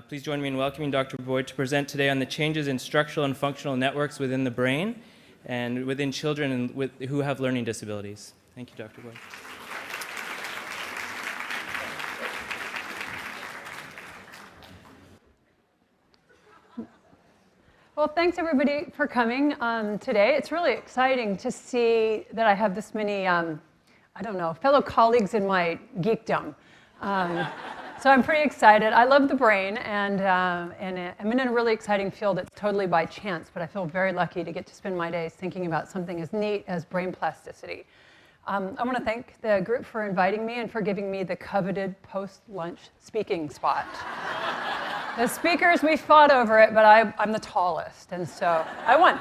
Please join me in welcoming Dr. Boyd to present today on the changes in structural and functional networks within the brain and within children who have learning disabilities. Thank you, Dr. Boyd. Well, thanks everybody for coming today. It's really exciting to see that I have this many, fellow colleagues in my geekdom. So I'm pretty excited. I love the brain, and I'm in a really exciting field that's totally by chance, but I feel very lucky to get to spend my days thinking about something as neat as brain plasticity. I want to thank the group for inviting me and for giving me the coveted post-lunch speaking spot. The speakers, we fought over it, but I'm the tallest, and so I won.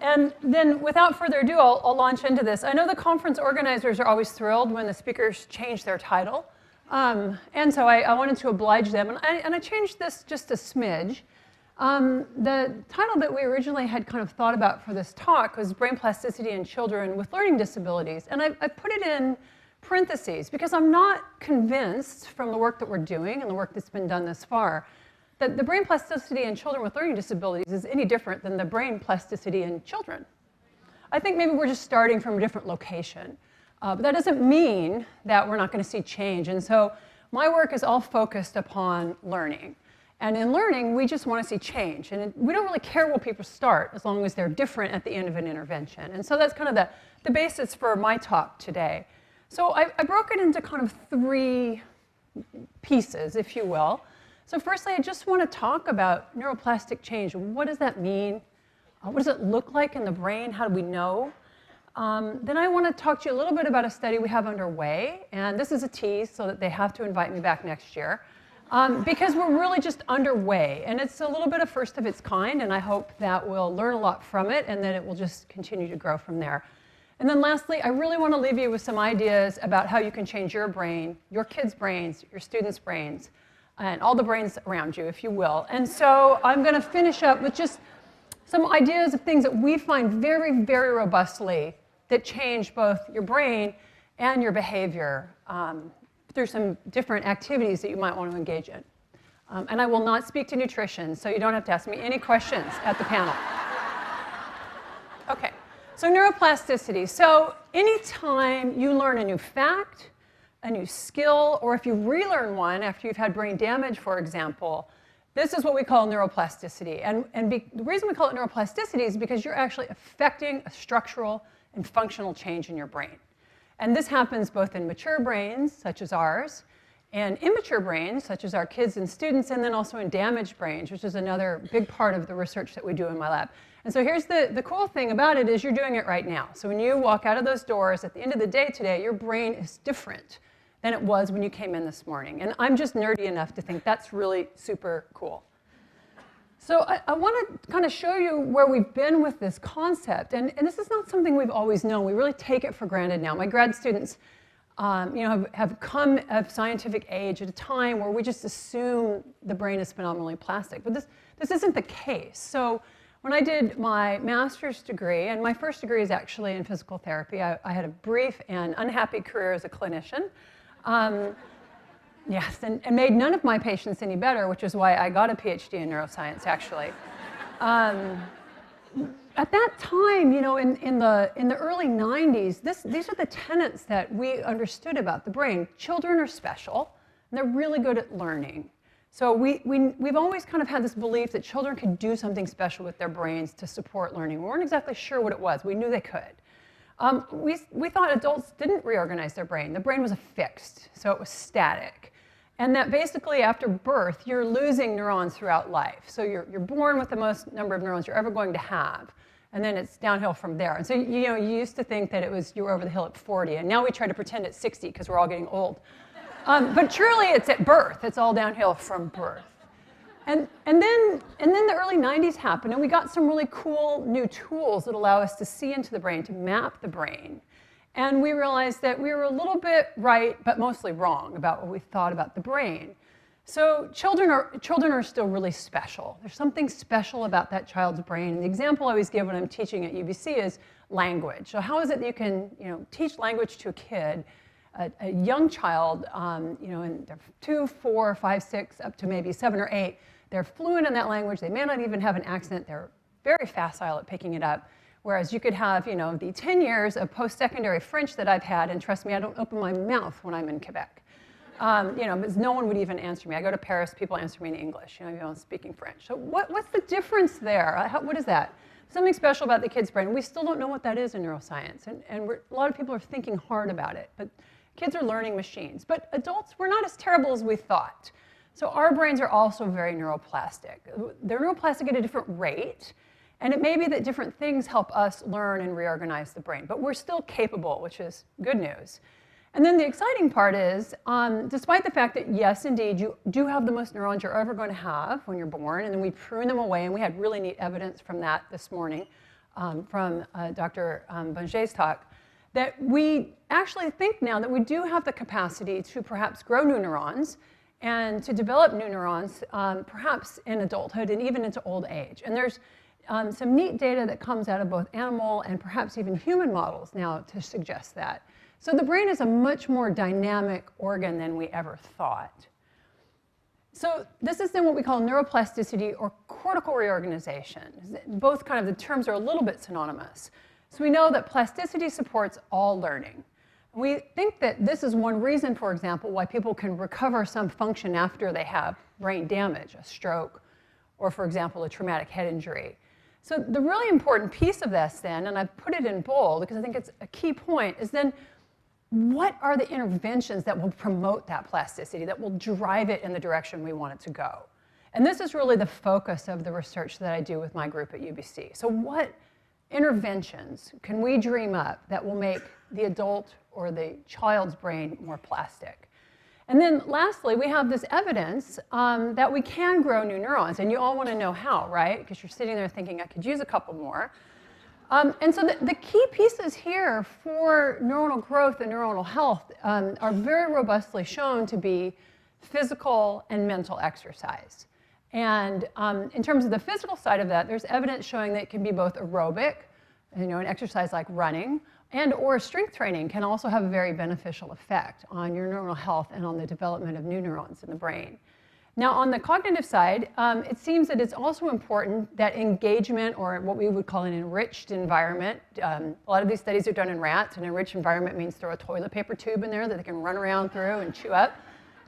And then without further ado, I'll launch into this. I know the conference organizers are always thrilled when the speakers change their title. And so I wanted to oblige them, and I changed this just a smidge. The title that we originally had kind of thought about for this talk was Brain Plasticity in Children with Learning Disabilities, and I put it in parentheses because I'm not convinced from the work that we're doing and the work that's been done thus far that the brain plasticity in children with learning disabilities is any different than the brain plasticity in children. I think maybe we're just starting from a different location. But that doesn't mean that we're not going to see change. And so my work is all focused upon learning. And in learning, we just want to see change. And we don't really care where people start as long as they're different at the end of an intervention. And so that's kind of the basis for my talk today. So I broke it into kind of three pieces, if you will. So firstly, I just want to talk about neuroplastic change. What does that mean? What does it look like in the brain? How do we know? Then I want to talk to you a little bit about a study we have underway, and this is a tease so that they have to invite me back next year, because we're really just underway, and it's a little bit of first of its kind, and I hope that we'll learn a lot from it and that it will just continue to grow from there. And then lastly, I really want to leave you with some ideas about how you can change your brain, your kids' brains, your students' brains, and all the brains around you, if you will. And so I'm going to finish up with just some ideas of things that we find very, very robustly that change both your brain and your behavior through some different activities that you might want to engage in. And I will not speak to nutrition, so you don't have to ask me any questions at the panel. Okay, so neuroplasticity. So anytime you learn a new fact, a new skill, or if you relearn one after you've had brain damage, for example, this is what we call neuroplasticity. And the reason we call it neuroplasticity is because you're actually affecting a structural and functional change in your brain. And this happens both in mature brains, such as ours, and immature brains, such as our kids and students, and then also in damaged brains, which is another big part of the research that we do in my lab. And so here's the cool thing about it is you're doing it right now. So when you walk out of those doors at the end of the day today, your brain is different than it was when you came in this morning. And I'm just nerdy enough to think that's really super cool. So I want to kind of show you where we've been with this concept. And this is not something we've always known. We really take it for granted now. My grad students have come of scientific age at a time where we just assume the brain is phenomenally plastic. But this isn't the case. So when I did my master's degree, and my first degree is actually in physical therapy, I had a brief and unhappy career as a clinician. Yes, and made none of my patients any better, which is why I got a PhD in neuroscience, actually. At that time, you know, in the early 90s, these are the tenets that we understood about the brain. Children are special, and they're really good at learning. So we've always kind of had this belief that children could do something special with their brains to support learning. We weren't exactly sure what it was. We knew they could. We thought adults didn't reorganize their brain. The brain was fixed, so it was static. And that basically after birth, you're losing neurons throughout life. So you're born with the most number of neurons you're ever going to have. And then it's downhill from there. And so you used to think that you were over the hill at 40. And now we try to pretend it's 60 because we're all getting old. But truly, it's at birth. It's all downhill from birth. And then the early 90s happened, and we got some really cool new tools that allow us to see into the brain, to map the brain. And we realized that we were a little bit right, but mostly wrong about what we thought about the brain. So children are still really special. There's something special about that child's brain. And the example I always give when I'm teaching at UBC is language. So how is it that you can teach language to a kid a young child, you know, and they're 2, 4, 5, 6, up to maybe 7 or 8, they're fluent in that language. They may not even have an accent. They're very facile at picking it up. Whereas you could have, you know, the 10 years of post-secondary French that I've had, and trust me, I don't open my mouth when I'm in Quebec. You know, because no one would even answer me. I go to Paris, people answer me in English, you know, speaking French. So what's the difference there? What is that? Something special about the kid's brain. We still don't know what that is in neuroscience, and a lot of people are thinking hard about it. But kids are learning machines. But adults, we're not as terrible as we thought. So our brains are also very neuroplastic. They're neuroplastic at a different rate, and it may be that different things help us learn and reorganize the brain. But we're still capable, which is good news. And then the exciting part is, despite the fact that, yes, indeed, you do have the most neurons you're ever going to have when you're born, and then we prune them away, and we had really neat evidence from that this morning from Dr. Bonget's talk, that we actually think now that we do have the capacity to perhaps grow new neurons and to develop new neurons, perhaps in adulthood and even into old age. And there's some neat data that comes out of both animal and perhaps even human models now to suggest that. So the brain is a much more dynamic organ than we ever thought. So this is then what we call neuroplasticity or cortical reorganization. Both kind of the terms are a little bit synonymous. So we know that plasticity supports all learning. We think that this is one reason, for example, why people can recover some function after they have brain damage, a stroke, or for example, a traumatic head injury. So the really important piece of this then, and I've put it in bold because I think it's a key point, is then what are the interventions that will promote that plasticity, that will drive it in the direction we want it to go? And this is really the focus of the research that I do with my group at UBC. So what interventions can we dream up that will make the adult or the child's brain more plastic? And then lastly, we have this evidence that we can grow new neurons. And you all want to know how, right? Because you're sitting there thinking, I could use a couple more. And so the key pieces here for neuronal growth and neuronal health are very robustly shown to be physical and mental exercise. And in terms of the physical side of that, there's evidence showing that it can be both aerobic, you know, an exercise like running, and or strength training can also have a very beneficial effect on your neuronal health and on the development of new neurons in the brain. Now, on the cognitive side, it seems that it's also important that engagement, or what we would call an enriched environment, a lot of these studies are done in rats. An enriched environment means throw a toilet paper tube in there that they can run around through and chew up.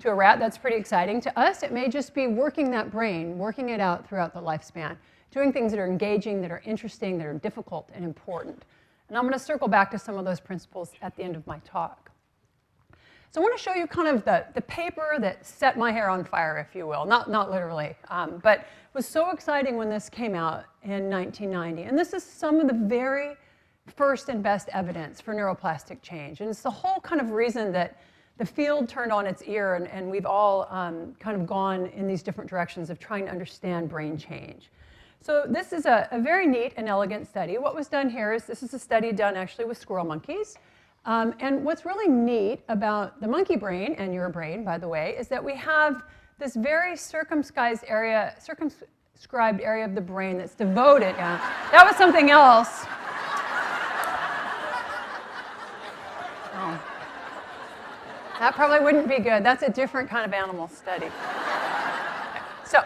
To a rat, that's pretty exciting. To us, it may just be working that brain, working it out throughout the lifespan, doing things that are engaging, that are interesting, that are difficult and important. And I'm going to circle back to some of those principles at the end of my talk. So I want to show you kind of the paper that set my hair on fire, if you will. Not literally, but it was so exciting when this came out in 1990. And this is some of the very first and best evidence for neuroplastic change. And it's the whole kind of reason that the field turned on its ear, and we've all kind of gone in these different directions of trying to understand brain change. So this is a very neat and elegant study. What was done here is this is a study done actually with squirrel monkeys. And what's really neat about the monkey brain, and your brain, by the way, is that we have this very circumscribed area of the brain that's devoted. That was something else. Oh. That probably wouldn't be good. That's a different kind of animal study. So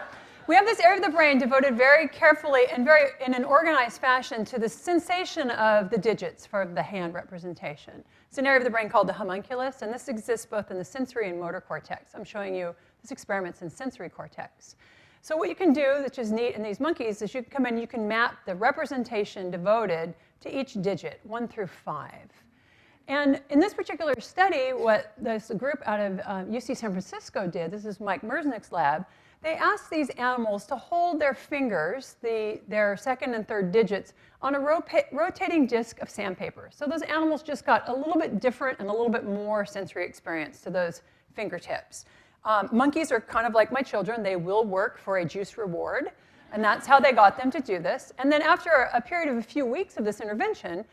we have this area of the brain devoted very carefully and in an organized fashion to the sensation of the digits for the hand representation. It's an area of the brain called the homunculus, and this exists both in the sensory and motor cortex. I'm showing you this experiment's in sensory cortex. So what you can do, which is neat in these monkeys, is you can come in, you can map the representation devoted to each digit, 1 through 5. And in this particular study, what this group out of UC San Francisco did, this is Mike Merznick's lab, they asked these animals to hold their fingers, their second and third digits, on a rotating disc of sandpaper. So those animals just got a little bit different and a little bit more sensory experience to those fingertips. Monkeys are kind of like my children. They will work for a juice reward, and that's how they got them to do this. And then after a period of a few weeks of this intervention,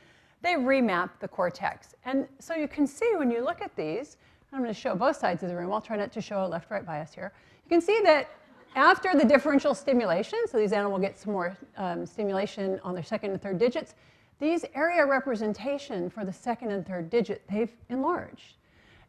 they remap the cortex. And so you can see when you look at these, I'm going to show both sides of the room. I'll try not to show a left-right bias here. You can see that after the differential stimulation, so these animals get some more stimulation on their second and third digits, these area representation for the second and third digit, they've enlarged.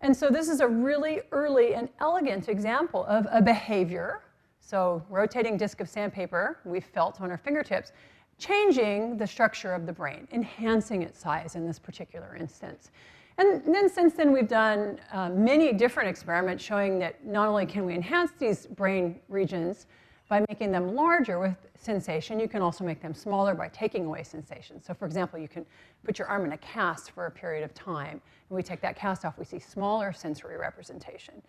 And so this is a really early and elegant example of a behavior. So rotating disc of sandpaper we felt on our fingertips, changing the structure of the brain, enhancing its size in this particular instance. And then since then, we've done many different experiments showing that not only can we enhance these brain regions by making them larger with sensation, you can also make them smaller by taking away sensation. So for example, you can put your arm in a cast for a period of time. When we take that cast off, we see smaller sensory representation.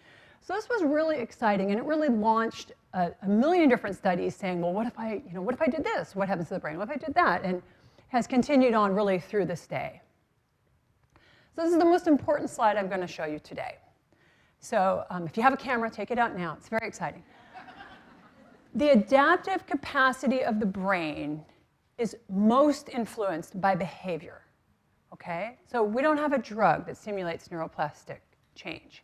So this was really exciting, and it really launched a million different studies saying, well, what if I did this? What happens to the brain? What if I did that? And has continued on really through this day. So this is the most important slide I'm going to show you today. So if you have a camera, take it out now. It's very exciting. The adaptive capacity of the brain is most influenced by behavior. Okay? So we don't have a drug that stimulates neuroplastic change.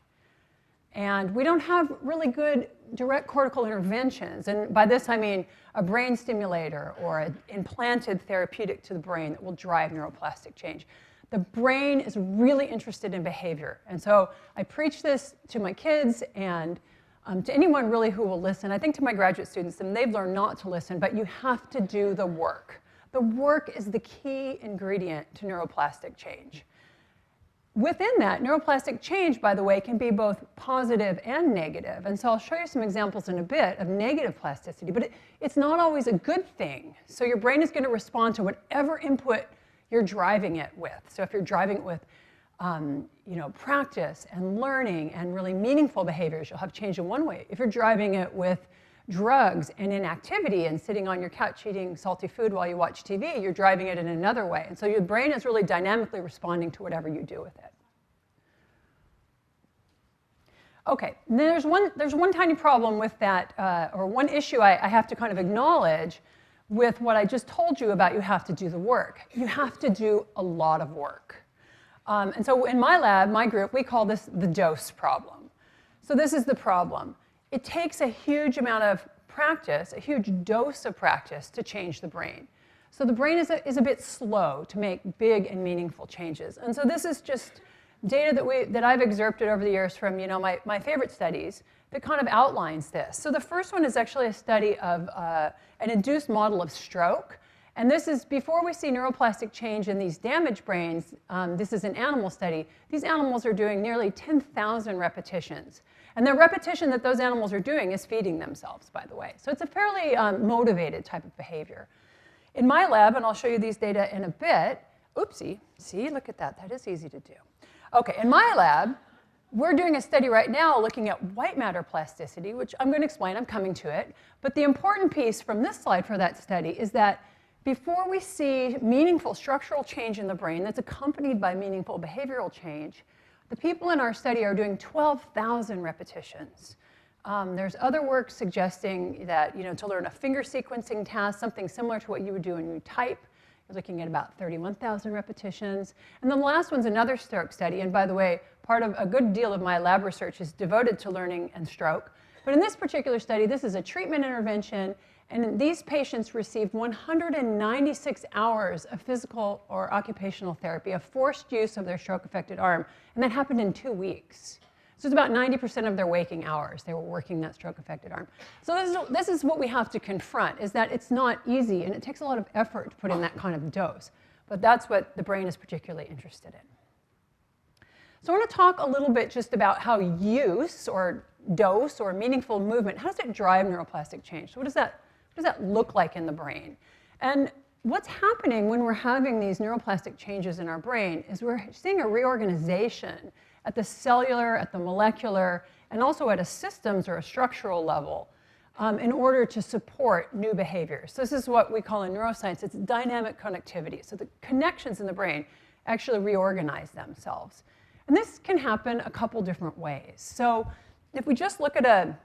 And we don't have really good direct cortical interventions. And by this, I mean a brain stimulator or an implanted therapeutic to the brain that will drive neuroplastic change. The brain is really interested in behavior. And so I preach this to my kids and to anyone really who will listen. I think to my graduate students, and they've learned not to listen, but you have to do the work. The work is the key ingredient to neuroplastic change. Within that, neuroplastic change, by the way, can be both positive and negative. And so I'll show you some examples in a bit of negative plasticity, but it's not always a good thing. So your brain is going to respond to whatever input you're driving it with. So if you're driving it with practice and learning and really meaningful behaviors, you'll have change in one way. If you're driving it with drugs and inactivity and sitting on your couch eating salty food while you watch TV, you're driving it in another way. And so your brain is really dynamically responding to whatever you do with it. Okay, and then there's one tiny problem with that, or one issue I have to kind of acknowledge with what I just told you about you have to do the work. You have to do a lot of work. And so in my lab, my group, we call this the dose problem. So this is the problem. It takes a huge amount of practice, a huge dose of practice to change the brain. So the brain is a bit slow to make big and meaningful changes. And so this is just data that I've excerpted over the years from my favorite studies that kind of outlines this. So the first one is actually a study of an induced model of stroke. And this is before we see neuroplastic change in these damaged brains. This is an animal study. These animals are doing nearly 10,000 repetitions. And the repetition that those animals are doing is feeding themselves, by the way. So it's a fairly motivated type of behavior. In my lab, and I'll show you these data in a bit, oopsie, see, look at that. That is easy to do. Okay, in my lab, we're doing a study right now looking at white matter plasticity, which I'm going to explain. I'm coming to it. But the important piece from this slide for that study is that before we see meaningful structural change in the brain that's accompanied by meaningful behavioral change, the people in our study are doing 12,000 repetitions. There's other work suggesting that to learn a finger sequencing task, something similar to what you would do when you type, you're looking at about 31,000 repetitions. And then the last one's another stroke study. And by the way, part of a good deal of my lab research is devoted to learning and stroke. But in this particular study, this is a treatment intervention. And these patients received 196 hours of physical or occupational therapy, a forced use of their stroke-affected arm. And that happened in 2 weeks. So it's about 90% of their waking hours they were working that stroke-affected arm. So this is what we have to confront, is that it's not easy, and it takes a lot of effort to put in that kind of dose. But that's what the brain is particularly interested in. So I want to talk a little bit just about how use or dose or meaningful movement, how does it drive neuroplastic change? So what does that look like in the brain? And what's happening when we're having these neuroplastic changes in our brain is we're seeing a reorganization at the cellular, at the molecular, and also at a systems or a structural level in order to support new behaviors. So this is what we call in neuroscience, it's dynamic connectivity. So the connections in the brain actually reorganize themselves. And this can happen a couple different ways. So if we just look at a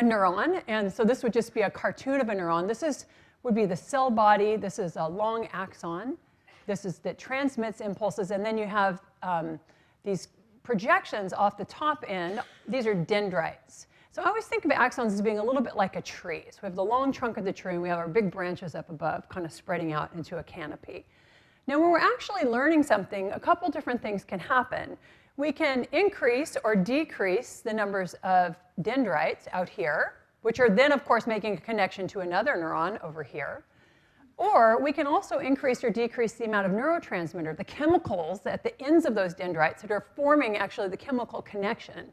neuron, and so this would just be a cartoon of a neuron. This would be the cell body. This is a long axon. This is that transmits impulses, and then you have these projections off the top end. These are dendrites. So I always think of axons as being a little bit like a tree. So we have the long trunk of the tree, and we have our big branches up above, kind of spreading out into a canopy. Now, when we're actually learning something, a couple different things can happen. we can increase or decrease the numbers of dendrites out here, which are then, of course, making a connection to another neuron over here. Or we can also increase or decrease the amount of neurotransmitter, the chemicals at the ends of those dendrites that are forming actually the chemical connection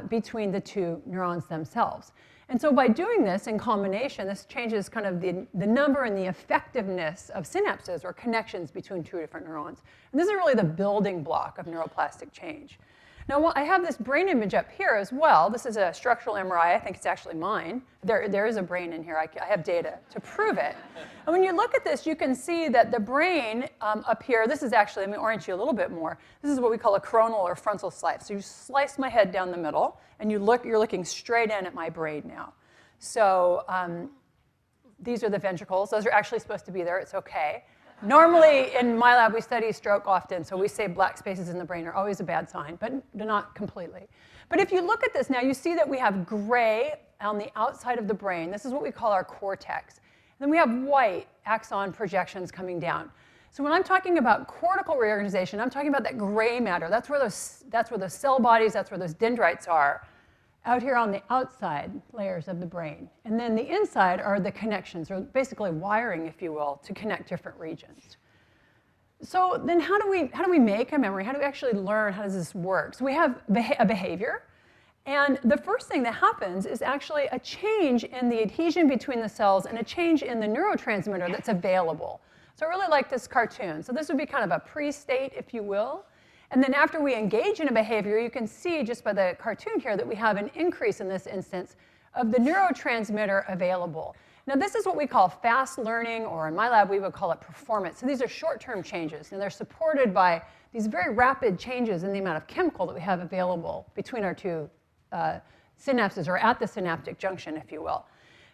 between the two neurons themselves. And so by doing this in combination, this changes kind of the number and the effectiveness of synapses or connections between two different neurons. And this is really the building block of neuroplastic change. Now, I have this brain image up here as well. This is a structural MRI. I think it's actually mine. There is a brain in here. I have data to prove it. And when you look at this, you can see that the brain up here, this is actually, let me orient you a little bit more. This is what we call a coronal or frontal slice. So you slice my head down the middle, and you're looking straight in at my brain now. So these are the ventricles. Those are actually supposed to be there. It's OK. Normally, in my lab, we study stroke often, so we say black spaces in the brain are always a bad sign, but not completely. But if you look at this now, you see that we have gray on the outside of the brain. This is what we call our cortex. And then we have white axon projections coming down. So when I'm talking about cortical reorganization, I'm talking about that gray matter. That's where those cell bodies, that's where those dendrites are, out here on the outside layers of the brain. And then the inside are the connections, or basically wiring, if you will, to connect different regions. So then how do we make a memory? How do we actually learn? How does this work? So we have a behavior. And the first thing that happens is actually a change in the adhesion between the cells and a change in the neurotransmitter that's available. So I really like this cartoon. So this would be kind of a pre-state, if you will. And then after we engage in a behavior, you can see just by the cartoon here that we have an increase in this instance of the neurotransmitter available. Now this is what we call fast learning, or in my lab we would call it performance. So these are short-term changes, and they're supported by these very rapid changes in the amount of chemical that we have available between our two synapses, or at the synaptic junction, if you will.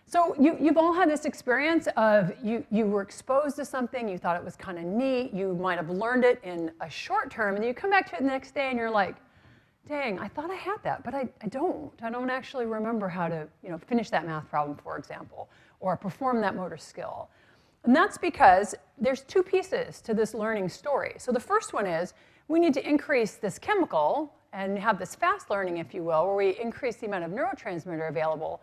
So you've all had this experience of you were exposed to something, you thought it was kind of neat, you might have learned it in a short term, and then you come back to it the next day and you're like, dang, I thought I had that, but I don't. I don't actually remember how to finish that math problem, for example, or perform that motor skill. And that's because there's two pieces to this learning story. So the first one is we need to increase this chemical and have this fast learning, if you will, where we increase the amount of neurotransmitter available.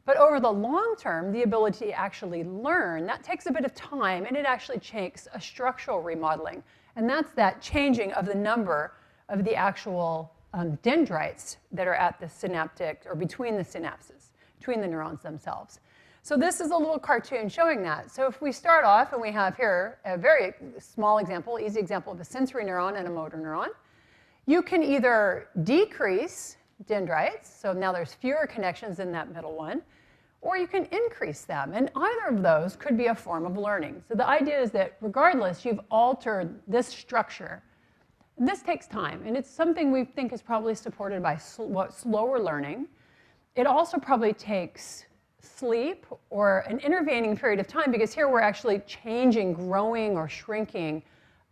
But over the long term, the ability to actually learn, that takes a bit of time, and it actually takes a structural remodeling. And that's that changing of the number of the actual dendrites that are at the synaptic, or between the synapses, between the neurons themselves. So this is a little cartoon showing that. So if we start off, and we have here a very small example, easy example of a sensory neuron and a motor neuron, you can either decrease dendrites, so now there's fewer connections in that middle one, or you can increase them. And either of those could be a form of learning. So the idea is that regardless, you've altered this structure. This takes time, and it's something we think is probably supported by slower learning. It also probably takes sleep or an intervening period of time, because here we're actually changing, growing, or shrinking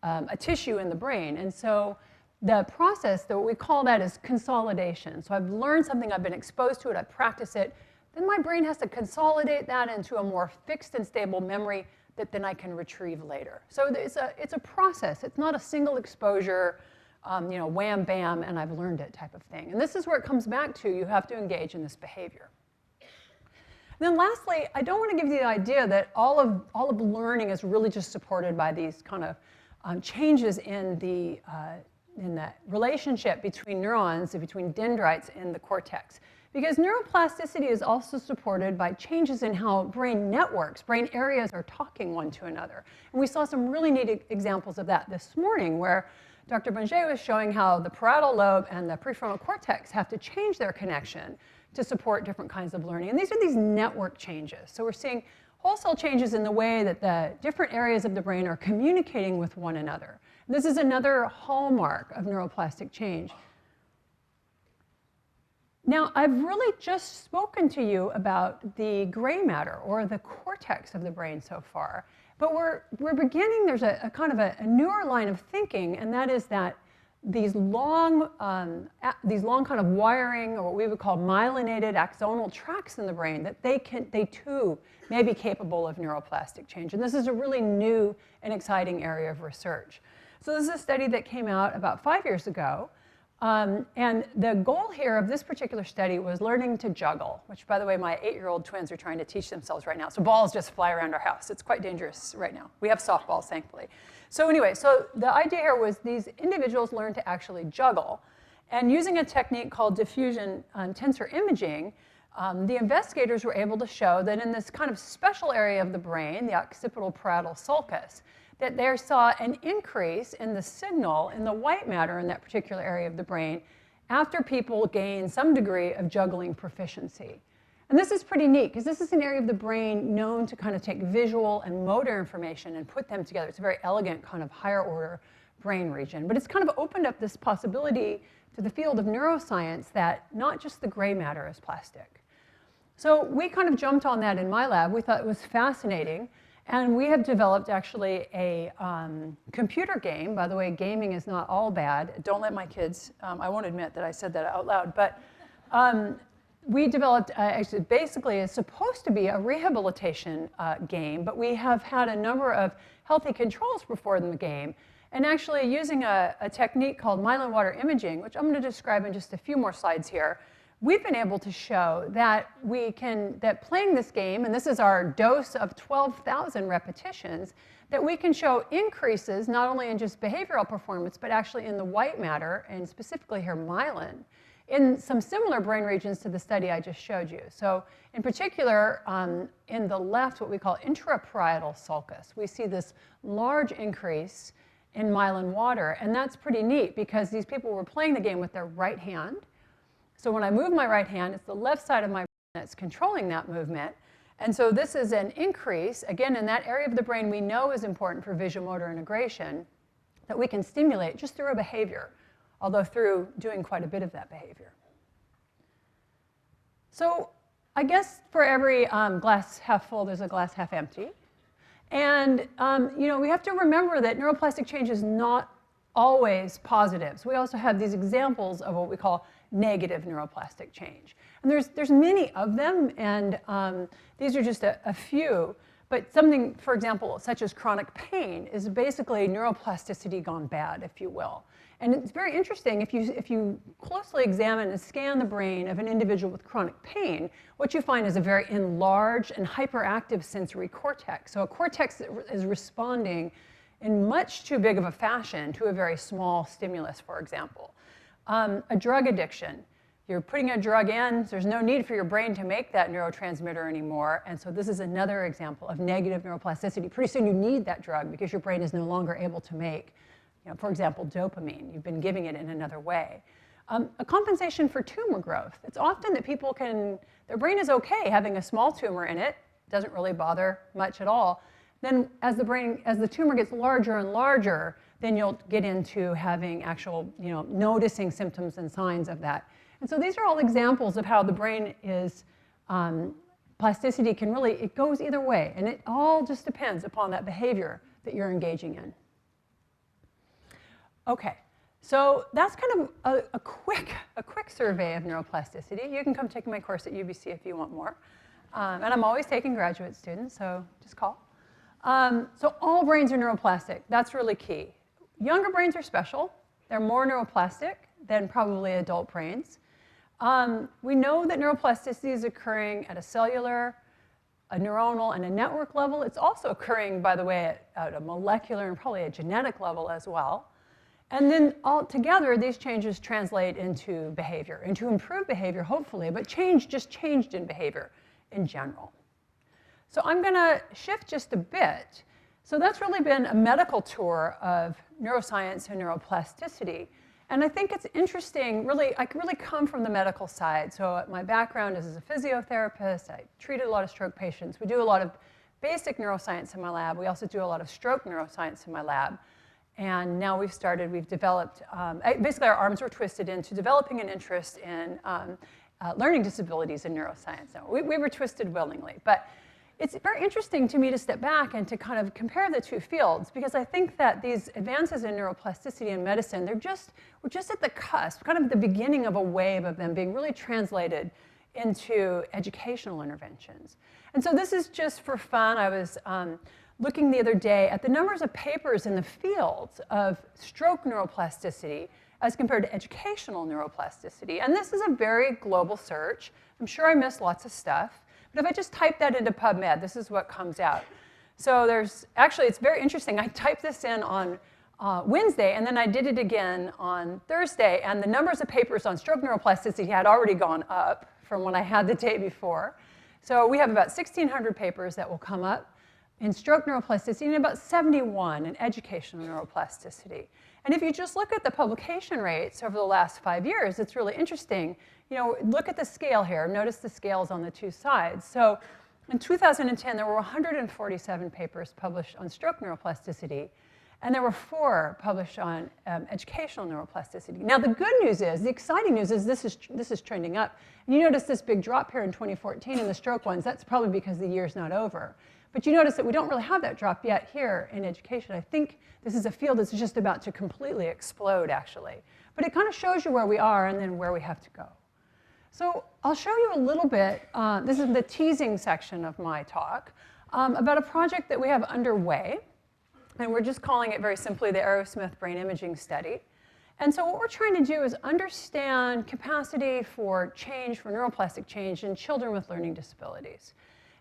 a tissue in the brain. And so the process, that we call that, is consolidation. So I've learned something, I've been exposed to it, I practice it, then my brain has to consolidate that into a more fixed and stable memory that then I can retrieve later. So it's a process. It's not a single exposure, wham, bam, and I've learned it type of thing. And this is where it comes back to, you have to engage in this behavior. And then lastly, I don't want to give you the idea that all of learning is really just supported by these kind of changes in the relationship between neurons and between dendrites in the cortex. Because neuroplasticity is also supported by changes in how brain networks, brain areas are talking one to another. And we saw some really neat examples of that this morning, where Dr. Bonget was showing how the parietal lobe and the prefrontal cortex have to change their connection to support different kinds of learning. And these are these network changes. So we're seeing wholesale changes in the way that the different areas of the brain are communicating with one another. And this is another hallmark of neuroplastic change. Now, I've really just spoken to you about the gray matter, or the cortex of the brain so far. But we're beginning, there's a kind of a newer line of thinking, and that is that these long kind of wiring, or what we would call myelinated axonal tracts in the brain, that they too may be capable of neuroplastic change. And this is a really new and exciting area of research. So this is a study that came out about 5 years ago And the goal here of this particular study was learning to juggle, which, by the way, my 8-year-old twins are trying to teach themselves right now. So balls just fly around our house. It's quite dangerous right now. We have softballs, thankfully. So anyway, so the idea here was these individuals learned to actually juggle. And using a technique called diffusion tensor imaging, the investigators were able to show that in this kind of special area of the brain, the occipital parietal sulcus, that they saw an increase in the signal in the white matter in that particular area of the brain after people gained some degree of juggling proficiency. And this is pretty neat, because this is an area of the brain known to kind of take visual and motor information and put them together. It's a very elegant kind of higher order brain region. But it's kind of opened up this possibility to the field of neuroscience that not just the gray matter is plastic. So we kind of jumped on that in my lab. We thought it was fascinating. And we have developed actually a computer game. By the way, gaming is not all bad. Don't let my kids, I won't admit that I said that out loud, but we developed, actually basically it's supposed to be a rehabilitation game, but we have had a number of healthy controls before in the game. And actually using a technique called myelin water imaging, which I'm going to describe in just a few more slides here, we've been able to show that that playing this game, and this is our dose of 12,000 repetitions, that we can show increases not only in just behavioral performance, but actually in the white matter, and specifically here myelin, in some similar brain regions to the study I just showed you. So in particular, in the left, what we call intraparietal sulcus, we see this large increase in myelin water. And that's pretty neat, because these people were playing the game with their right hand. So when I move my right hand, it's the left side of my brain that's controlling that movement. And so this is an increase, again, in that area of the brain we know is important for visual-motor integration, that we can stimulate just through a behavior, although through doing quite a bit of that behavior. So I guess for every glass half full, there's a glass half empty. And we have to remember that neuroplastic change is not always positive. So we also have these examples of what we call negative neuroplastic change. And there's many of them, and these are just a few. But something, for example, such as chronic pain is basically neuroplasticity gone bad, if you will. And it's very interesting, if you closely examine and scan the brain of an individual with chronic pain, what you find is a very enlarged and hyperactive sensory cortex. So a cortex that is responding in much too big of a fashion to a very small stimulus, for example. A drug addiction. You're putting a drug in, so there's no need for your brain to make that neurotransmitter anymore. And so this is another example of negative neuroplasticity. Pretty soon you need that drug because your brain is no longer able to make, for example, dopamine. You've been giving it in another way. A compensation for tumor growth. It's often that people their brain is okay having a small tumor in it, doesn't really bother much at all. Then as the tumor gets larger and larger, then you'll get into having actual, noticing symptoms and signs of that. And so these are all examples of how the brain is, plasticity can really, it goes either way. And it all just depends upon that behavior that you're engaging in. Okay, so that's kind of a quick survey of neuroplasticity. You can come take my course at UBC if you want more. And I'm always taking graduate students, so just call. So all brains are neuroplastic. That's really key. Younger brains are special. They're more neuroplastic than probably adult brains. We know that neuroplasticity is occurring at a cellular, a neuronal, and a network level. It's also occurring, by the way, at a molecular and probably a genetic level as well. And then altogether, these changes translate into behavior, into improved behavior, hopefully, but just changed in behavior in general. So I'm going to shift just a bit. So that's really been a medical tour of neuroscience and neuroplasticity. And I think it's interesting, I really come from the medical side. So my background is as a physiotherapist. I treated a lot of stroke patients. We do a lot of basic neuroscience in my lab. We also do a lot of stroke neuroscience in my lab. And now we've developed, basically our arms were twisted into developing an interest in learning disabilities in neuroscience. So we were twisted willingly. But it's very interesting to me to step back and to kind of compare the two fields, because I think that these advances in neuroplasticity in medicine, we're just at the cusp, kind of the beginning of a wave of them being really translated into educational interventions. And so this is just for fun. I was looking the other day at the numbers of papers in the fields of stroke neuroplasticity as compared to educational neuroplasticity. And this is a very global search. I'm sure I missed lots of stuff. But if I just type that into PubMed, this is what comes out. So actually, it's very interesting. I typed this in on Wednesday, and then I did it again on Thursday, and the numbers of papers on stroke neuroplasticity had already gone up from what I had the day before. So we have about 1,600 papers that will come up in stroke neuroplasticity and about 71 in educational neuroplasticity. And if you just look at the publication rates over the last 5 years, it's really interesting. Look at the scale here. Notice the scales on the two sides. So in 2010, there were 147 papers published on stroke neuroplasticity, and there were 4 published on educational neuroplasticity. Now, the good news is, the exciting news is this is trending up. And you notice this big drop here in 2014 in the stroke ones. That's probably because the year's not over. But you notice that we don't really have that drop yet here in education. I think this is a field that's just about to completely explode, actually. But it kind of shows you where we are and then where we have to go. So I'll show you a little bit, this is the teasing section of my talk, about a project that we have underway. And we're just calling it very simply the Aerosmith Brain Imaging Study. And so what we're trying to do is understand capacity for change, for neuroplastic change in children with learning disabilities.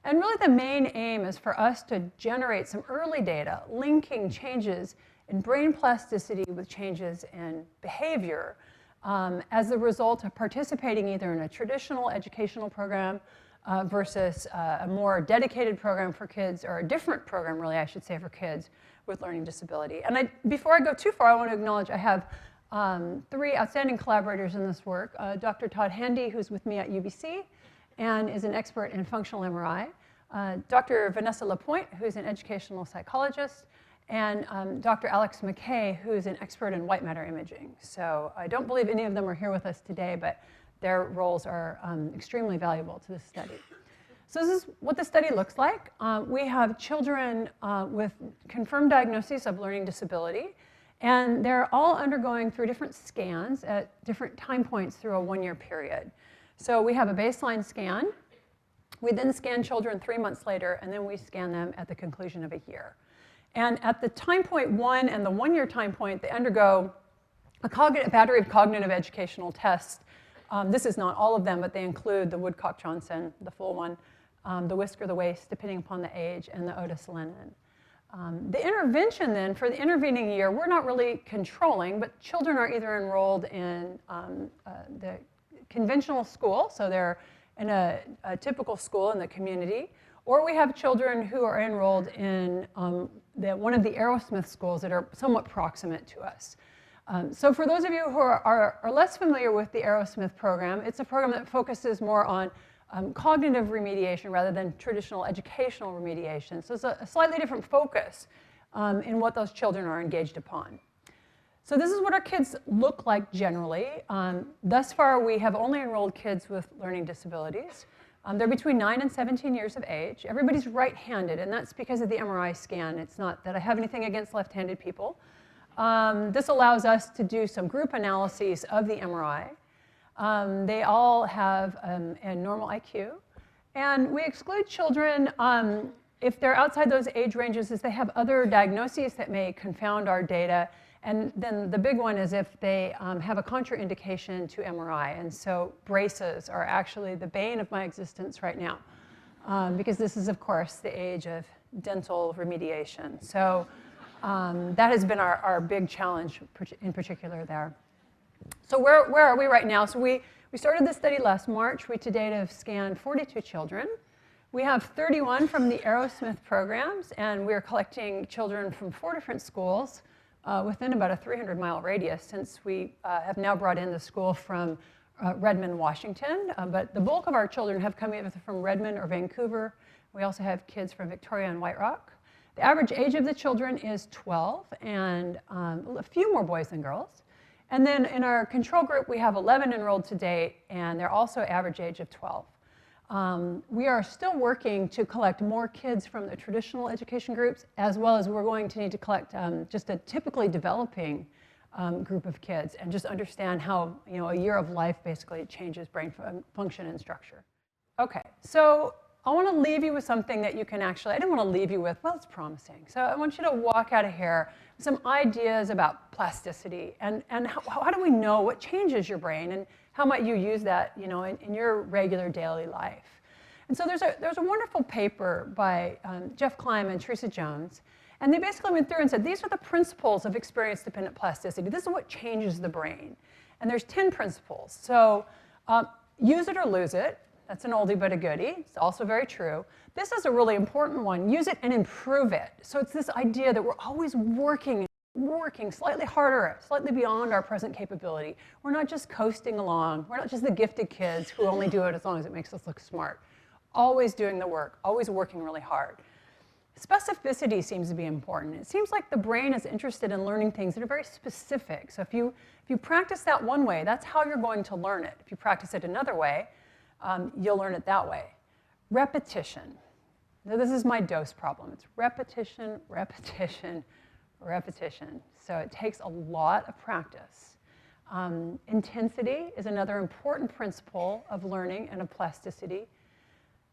And really the main aim is for us to generate some early data linking changes in brain plasticity with changes in behavior as a result of participating either in a traditional educational program versus a more dedicated program for kids, or a different program, really, I should say, for kids with learning disability. And before I go too far, I want to acknowledge I have 3 outstanding collaborators in this work. Dr. Todd Handy, who's with me at UBC and is an expert in functional MRI. Dr. Vanessa Lapointe, who's an educational psychologist. And Dr. Alex McKay, who's an expert in white matter imaging. So I don't believe any of them are here with us today, but their roles are extremely valuable to this study. So this is what the study looks like. We have children with confirmed diagnoses of learning disability, and they're all undergoing 3 different scans at different time points through a 1-year period. So we have a baseline scan. We then scan children 3 months later, and then we scan them at the conclusion of a year. And at the time point 1 and the 1-year time point, they undergo a battery of cognitive educational tests. This is not all of them, but they include the Woodcock-Johnson, the full one, the whisker, the waist, depending upon the age, and the Otis-Lennon. The intervention then, for the intervening year, we're not really controlling, but children are either enrolled in the conventional school, so they're in a typical school in the community, or we have children who are enrolled in one of the Aerosmith schools that are somewhat proximate to us. So for those of you who are less familiar with the Aerosmith program, it's a program that focuses more on cognitive remediation rather than traditional educational remediation. So it's a slightly different focus in what those children are engaged upon. So this is what our kids look like generally. Thus far, we have only enrolled kids with learning disabilities. They're between 9 and 17 years of age. Everybody's right-handed, and that's because of the MRI scan. It's not that I have anything against left-handed people. This allows us to do some group analyses of the MRI. They all have a normal IQ. And we exclude children if they're outside those age ranges, if they have other diagnoses that may confound our data. And then the big one is if they have a contraindication to MRI. And so braces are actually the bane of my existence right now, because this is, of course, the age of dental remediation. So that has been our big challenge in particular there. So where are we right now? So we started this study last March. We to date have scanned 42 children. We have 31 from the Aerosmith programs, and we're collecting children from 4 different schools within about a 300-mile radius, since we have now brought in the school from Redmond, Washington. But the bulk of our children have come either from Redmond or Vancouver. We also have kids from Victoria and White Rock. The average age of the children is 12, and a few more boys than girls. And then in our control group, we have 11 enrolled to date, and they're also average age of 12. We are still working to collect more kids from the traditional education groups, as well as we're going to need to collect just a typically developing group of kids, and just understand how a year of life basically changes brain function and structure. Okay, so I want to leave you with something that you can actually, I didn't want to leave you with, well, it's promising. So I want you to walk out of here with some ideas about plasticity and how do we know what changes your brain and how might you use that, you know, in your regular daily life. And so there's a wonderful paper by Jeff Klein and Teresa Jones. And they basically went through and said, these are the principles of experience-dependent plasticity. This is what changes the brain. And there's 10 principles. So use it or lose it. That's an oldie but a goodie. It's also very true. This is a really important one. Use it and improve it. So it's this idea that we're always working slightly harder, slightly beyond our present capability. We're not just coasting along. We're not just the gifted kids who only do it as long as it makes us look smart. Always doing the work, always working really hard. Specificity seems to be important. It seems like the brain is interested in learning things that are very specific. So if you practice that one way, that's how you're going to learn it. If you practice it another way, you'll learn it that way. Repetition. Now, this is my dose problem. It's repetition, repetition, repetition. So it takes a lot of practice. Intensity is another important principle of learning and of plasticity.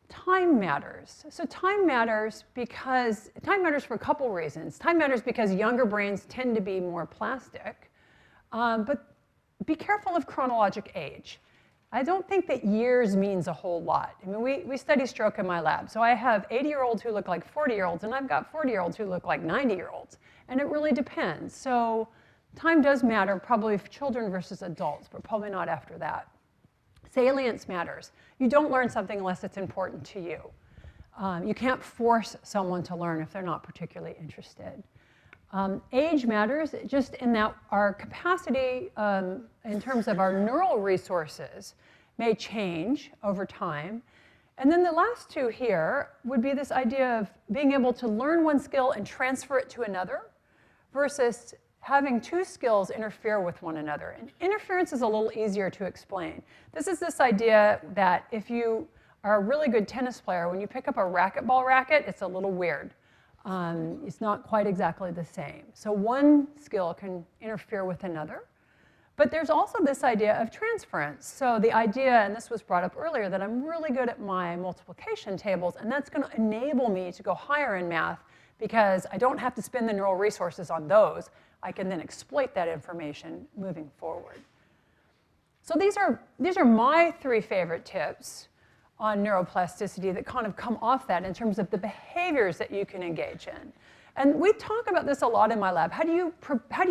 Time matters. So time matters for a couple reasons. Time matters because younger brains tend to be more plastic, but be careful of chronologic age. I don't think that years means a whole lot. I mean, we study stroke in my lab, so I have 80-year-olds who look like 40-year-olds, and I've got 40-year-olds who look like 90-year-olds, and it really depends. So time does matter, probably for children versus adults, but probably not after that. Salience matters. You don't learn something unless it's important to you. You can't force someone to learn if they're not particularly interested. Age matters just in that our capacity in terms of our neural resources may change over time. And then the last two here would be this idea of being able to learn one skill and transfer it to another versus having two skills interfere with one another. And interference is a little easier to explain. This is this idea that if you are a really good tennis player, when you pick up a racquetball racket, it's a little weird. It's not quite exactly the same. So one skill can interfere with another. But there's also this idea of transference. So the idea, and this was brought up earlier, that I'm really good at my multiplication tables, and that's going to enable me to go higher in math because I don't have to spend the neural resources on those. I can then exploit that information moving forward. So these are my 3 favorite tips on neuroplasticity that kind of come off that in terms of the behaviors that you can engage in. And we talk about this a lot in my lab. How do you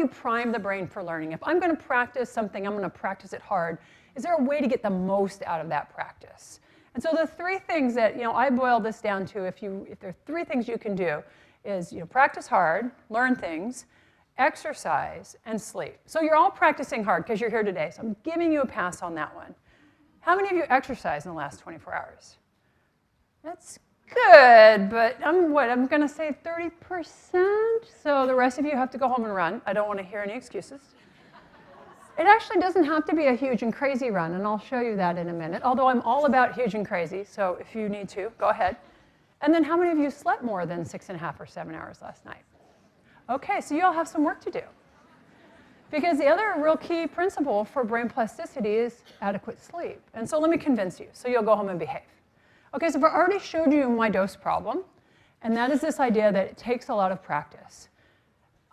prime the brain for learning? If I'm going to practice something, I'm going to practice it hard. Is there a way to get the most out of that practice? And so the 3 things that, you know, I boil this down to, if there are 3 things you can do, is, you know, practice hard, learn things, exercise, and sleep. So you're all practicing hard because you're here today, so I'm giving you a pass on that one. How many of you exercised in the last 24 hours? That's good, but I'm going to say 30%. So the rest of you have to go home and run. I don't want to hear any excuses. It actually doesn't have to be a huge and crazy run, and I'll show you that in a minute, although I'm all about huge and crazy, so if you need to, go ahead. And then how many of you slept more than 6.5 or 7 hours last night? Okay, so you all have some work to do. Because the other real key principle for brain plasticity is adequate sleep. And so let me convince you. So you'll go home and behave. Okay, so I've already showed you my dose problem. And that is this idea that it takes a lot of practice.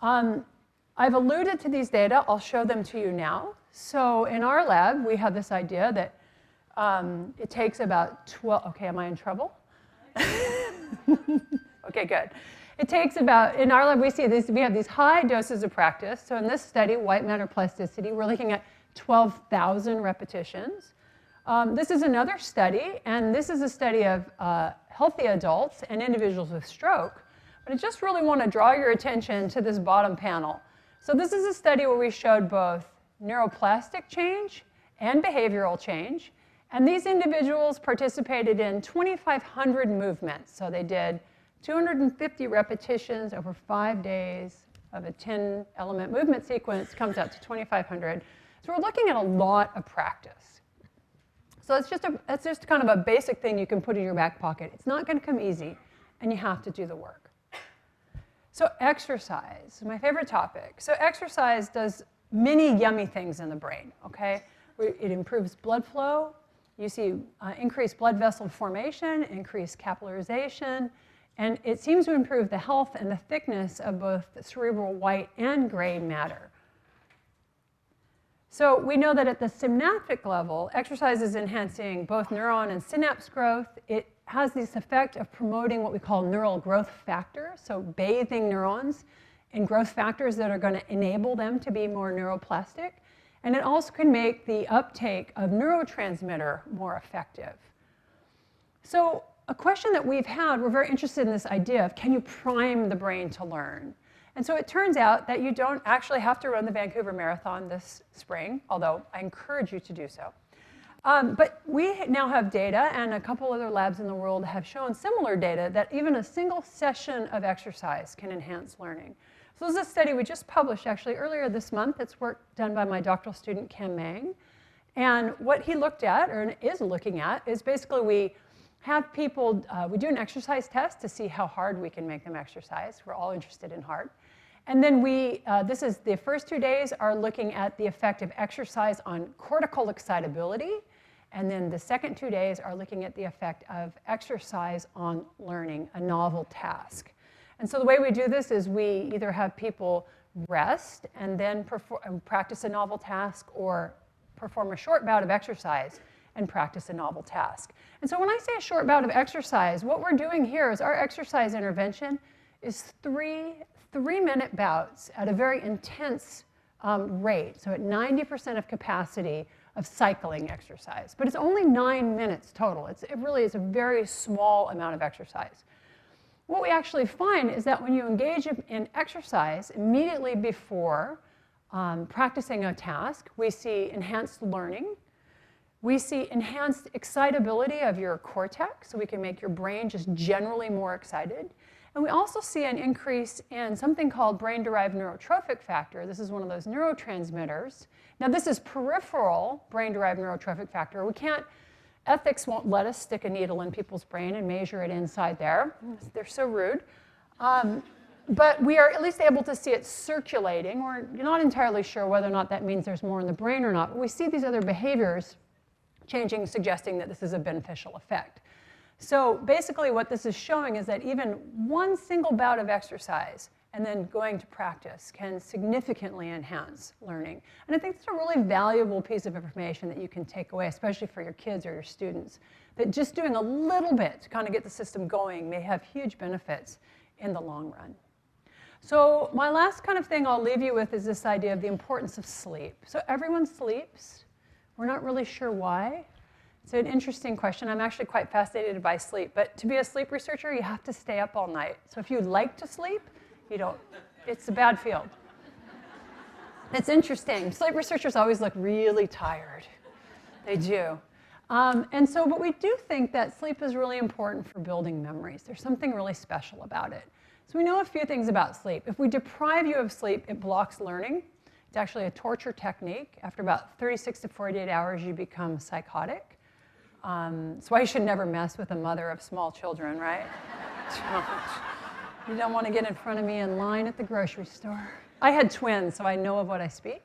I've alluded to these data. I'll show them to you now. So in our lab, we have this idea that it takes about 12, okay, am I in trouble? Okay, good. It takes about, in our lab, we have these high doses of practice. So in this study, white matter plasticity, we're looking at 12,000 repetitions. This is another study, and this is a study of healthy adults and individuals with stroke. But I just really want to draw your attention to this bottom panel. So this is a study where we showed both neuroplastic change and behavioral change. And these individuals participated in 2,500 movements. So they did 250 repetitions over 5 days of a 10-element movement sequence, comes out to 2,500. So we're looking at a lot of practice. So it's just kind of a basic thing you can put in your back pocket. It's not going to come easy, and you have to do the work. So exercise, my favorite topic. So exercise does many yummy things in the brain, okay? It improves blood flow, You see increased blood vessel formation, increased capillarization, and it seems to improve the health and the thickness of both cerebral white and gray matter. So we know that at the synaptic level, exercise is enhancing both neuron and synapse growth. It has this effect of promoting what we call neural growth factors, so bathing neurons in growth factors that are going to enable them to be more neuroplastic. And it also can make the uptake of neurotransmitter more effective. So a question that we've had, we're very interested in this idea of, can you prime the brain to learn? And so it turns out that you don't actually have to run the Vancouver Marathon this spring, although I encourage you to do so. But we now have data, and a couple other labs in the world have shown similar data, that even a single session of exercise can enhance learning. So this is a study we just published actually earlier this month. It's work done by my doctoral student, Cam Mang. And what he looked at, or is looking at, is basically we have people, we do an exercise test to see how hard we can make them exercise. We're all interested in hard. And then this is the first 2 days are looking at the effect of exercise on cortical excitability. And then the second 2 days are looking at the effect of exercise on learning a novel task. And so the way we do this is we either have people rest and then practice a novel task, or perform a short bout of exercise and practice a novel task. And so when I say a short bout of exercise, what we're doing here is our exercise intervention is three-minute bouts at a very intense rate, so at 90% of capacity of cycling exercise. But it's only 9 minutes total. It really is a very small amount of exercise. What we actually find is that when you engage in exercise immediately before practicing a task, we see enhanced learning. We see enhanced excitability of your cortex, so we can make your brain just generally more excited. And we also see an increase in something called brain-derived neurotrophic factor. This is one of those neurotransmitters. Now, this is peripheral brain-derived neurotrophic factor. Ethics won't let us stick a needle in people's brain and measure it inside there. They're so rude. But we are at least able to see it circulating. We're not entirely sure whether or not that means there's more in the brain or not. But we see these other behaviors changing, suggesting that this is a beneficial effect. So basically what this is showing is that even one single bout of exercise and then going to practice can significantly enhance learning. And I think it's a really valuable piece of information that you can take away, especially for your kids or your students, that just doing a little bit to kind of get the system going may have huge benefits in the long run. So my last kind of thing I'll leave you with is this idea of the importance of sleep. So everyone sleeps. We're not really sure why. It's an interesting question. I'm actually quite fascinated by sleep. But to be a sleep researcher, you have to stay up all night. So if you like to sleep, you don't. It's a bad field. It's interesting. Sleep researchers always look really tired. They do. But we do think that sleep is really important for building memories. There's something really special about it. So we know a few things about sleep. If we deprive you of sleep, it blocks learning. It's actually a torture technique. After about 36 to 48 hours, you become psychotic. That's why you should never mess with a mother of small children, right? You don't want to get in front of me in line at the grocery store. I had twins, so I know of what I speak.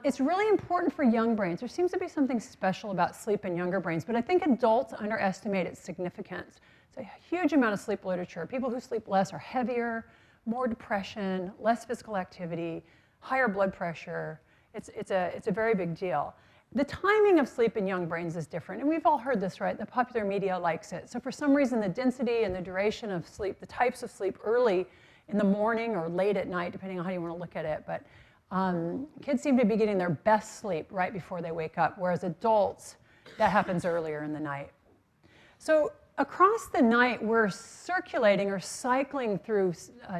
It's really important for young brains. There seems to be something special about sleep in younger brains, but I think adults underestimate its significance. It's a huge amount of sleep literature. People who sleep less are heavier, more depression, less physical activity, higher blood pressure. It's a very big deal. The timing of sleep in young brains is different, and we've all heard this, right? The popular media likes it. So for some reason, the density and the duration of sleep, the types of sleep early in the morning or late at night, depending on how you want to look at it, but kids seem to be getting their best sleep right before they wake up, whereas adults, that happens earlier in the night. So across the night, we're circulating or cycling through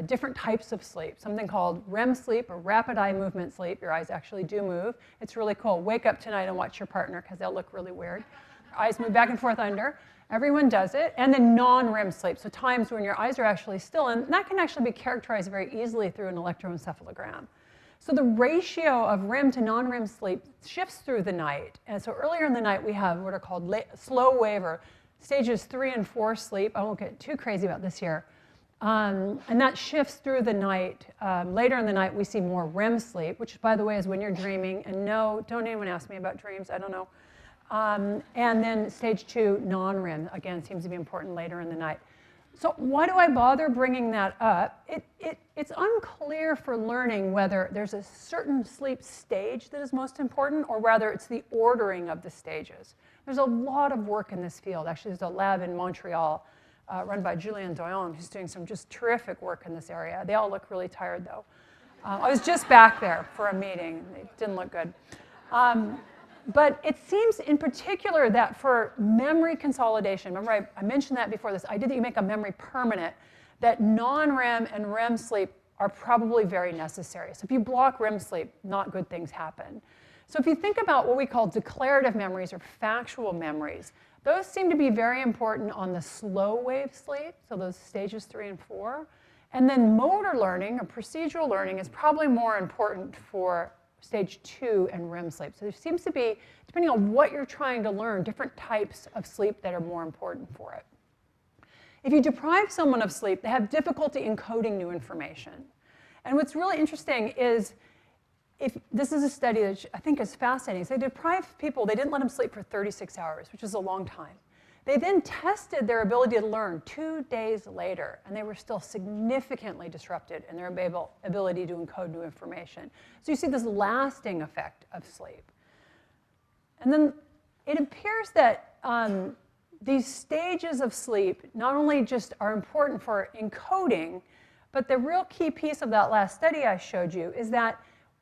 different types of sleep, something called REM sleep, or rapid eye movement sleep. Your eyes actually do move. It's really cool. Wake up tonight and watch your partner, because they'll look really weird. Your eyes move back and forth under. Everyone does it. And then non-REM sleep, so times when your eyes are actually still. And that can actually be characterized very easily through an electroencephalogram. So the ratio of REM to non-REM sleep shifts through the night. And so earlier in the night, we have what are called slow wave, or stages 3 and 4 sleep. I won't get too crazy about this here. And that shifts through the night. Later in the night, we see more REM sleep, which, by the way, is when you're dreaming. And no, don't anyone ask me about dreams. I don't know. And then stage 2, non-REM, again, seems to be important later in the night. So why do I bother bringing that up? It's unclear for learning whether there's a certain sleep stage that is most important or whether it's the ordering of the stages. There's a lot of work in this field. Actually, there's a lab in Montreal run by Julien Doyon who's doing some just terrific work in this area. They all look really tired, though. I was just back there for a meeting. It didn't look good. But it seems in particular that for memory consolidation, remember I mentioned that before, this idea that you make a memory permanent, that non-REM and REM sleep are probably very necessary. So if you block REM sleep, not good things happen. So if you think about what we call declarative memories or factual memories, those seem to be very important on the slow wave sleep, so those stages 3 and 4. And then motor learning or procedural learning is probably more important for stage 2 and REM sleep. So there seems to be, depending on what you're trying to learn, different types of sleep that are more important for it. If you deprive someone of sleep, they have difficulty encoding new information. And what's really interesting is, if this is a study that I think is fascinating. So they deprived people, they didn't let them sleep for 36 hours, which is a long time. They then tested their ability to learn 2 days later, and they were still significantly disrupted in their ability to encode new information. So you see this lasting effect of sleep. And then it appears that these stages of sleep not only just are important for encoding, but the real key piece of that last study I showed you is that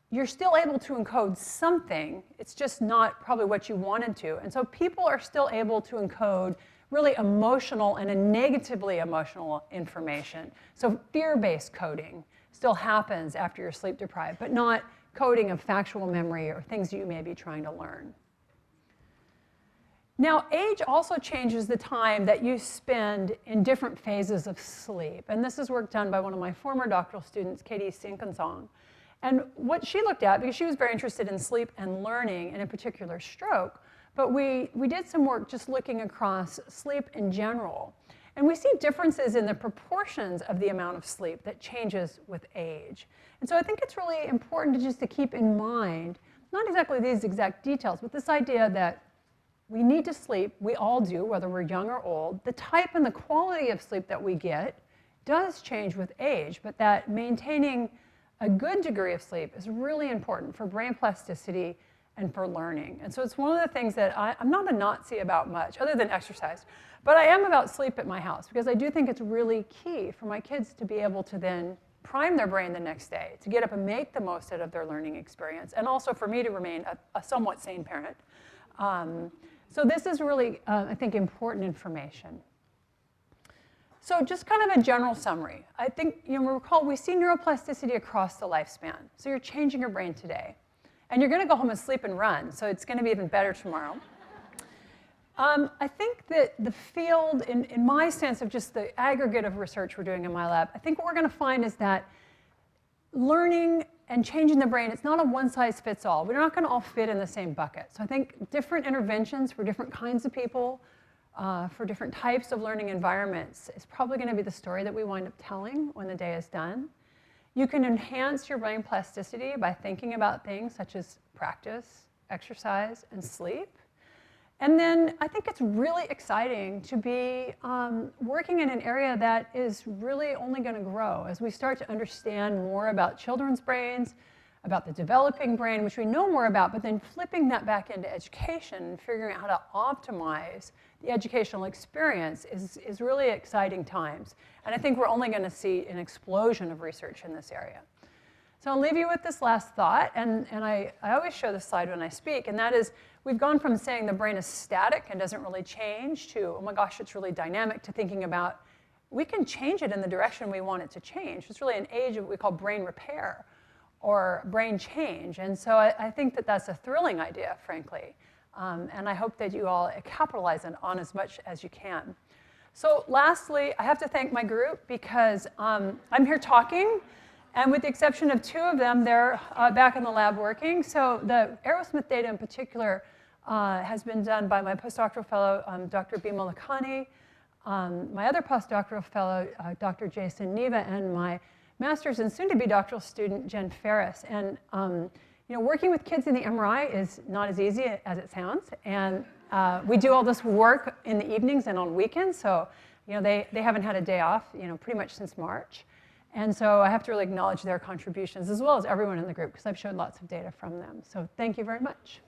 you're still able to encode something. It's just not probably what you wanted to. And so people are still able to encode really emotional and a negatively emotional information. So fear-based coding still happens after you're sleep deprived, but not coding of factual memory or things you may be trying to learn. Now, age also changes the time that you spend in different phases of sleep. And this is work done by one of my former doctoral students, Katie Sinkinsong. And what she looked at, because she was very interested in sleep and learning, and in particular stroke, but we did some work just looking across sleep in general. And we see differences in the proportions of the amount of sleep that changes with age. And so I think it's really important to keep in mind, not exactly these exact details, but this idea that we need to sleep, we all do, whether we're young or old. The type and the quality of sleep that we get does change with age, but that maintaining a good degree of sleep is really important for brain plasticity and for learning. And so it's one of the things that I'm not a Nazi about much, other than exercise, but I am about sleep at my house, because I do think it's really key for my kids to be able to then prime their brain the next day, to get up and make the most out of their learning experience, and also for me to remain a somewhat sane parent. So this is really, I think, important information. So just kind of a general summary. I think, recall, we see neuroplasticity across the lifespan. So you're changing your brain today. And you're going to go home and sleep and run, so it's going to be even better tomorrow. I think that the field, in my sense of just the aggregate of research we're doing in my lab, I think what we're going to find is that learning and changing the brain, it's not a one-size-fits-all. We're not going to all fit in the same bucket. So I think different interventions for different kinds of people, for different types of learning environments is probably going to be the story that we wind up telling when the day is done. You can enhance your brain plasticity by thinking about things such as practice, exercise, and sleep. And then I think it's really exciting to be working in an area that is really only going to grow as we start to understand more about children's brains, about the developing brain, which we know more about, but then flipping that back into education and figuring out how to optimize the educational experience is really exciting times. And I think we're only going to see an explosion of research in this area. So I'll leave you with this last thought, and I always show this slide when I speak, and that is we've gone from saying the brain is static and doesn't really change to, oh my gosh, it's really dynamic, to thinking about we can change it in the direction we want it to change. It's really an age of what we call brain repair or brain change. And so I think that that's a thrilling idea, frankly. And I hope that you all capitalize on as much as you can. So lastly, I have to thank my group because I'm here talking. And with the exception of 2 of them, they're back in the lab working. So the Aerosmith data in particular has been done by my postdoctoral fellow, Dr. Bimal Lakhani, my other postdoctoral fellow, Dr. Jason Neva, and my master's and soon-to-be doctoral student, Jen Ferris. And working with kids in the MRI is not as easy as it sounds. And We do all this work in the evenings and on weekends, so they haven't had a day off pretty much since March. And so I have to really acknowledge their contributions, as well as everyone in the group, because I've showed lots of data from them. So thank you very much.